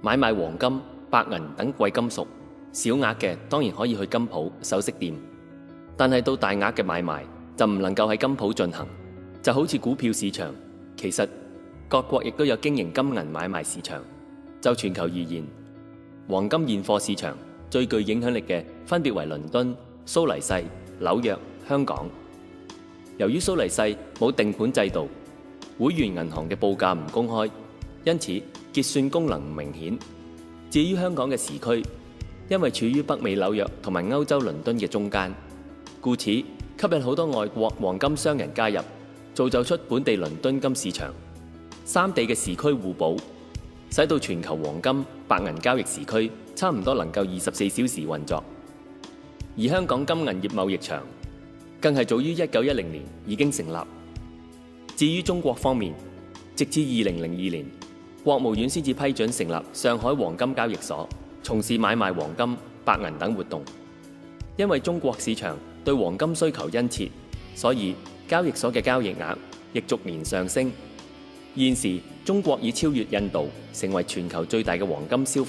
買賣黃金、白銀等貴金屬，小額嘅當然可以去金鋪、首飾店，但係到大額嘅買賣就唔能夠喺金鋪進行。就好似股票市場，其實各國亦都有經營金銀買賣市場。就全球而言，黃金現貨市場最具影響力嘅分別為倫敦、蘇黎世、紐約、香港。由於蘇黎世冇定盤制度，會員銀行嘅報價唔公開，因此結算功能唔明顯。至於香港嘅時區，因為處於北美紐約同埋歐洲倫敦嘅中間，故此吸引好多外國黃金商人加入，造就出本地倫敦金市場。三地嘅時區互補，使到全球黃金、白銀交易時區差唔多能夠24小時運作。而香港金銀業貿易場更係早於1910年已經成立。至於中國方面，直至2002年，國務院先至批准成立上海黃金交易所，從事買賣黃金、白銀等活動。因為中國市場對黃金需求殷切，所以交易所嘅交易額亦逐年上升。現時中國已超越印度，成為全球最大嘅黃金消費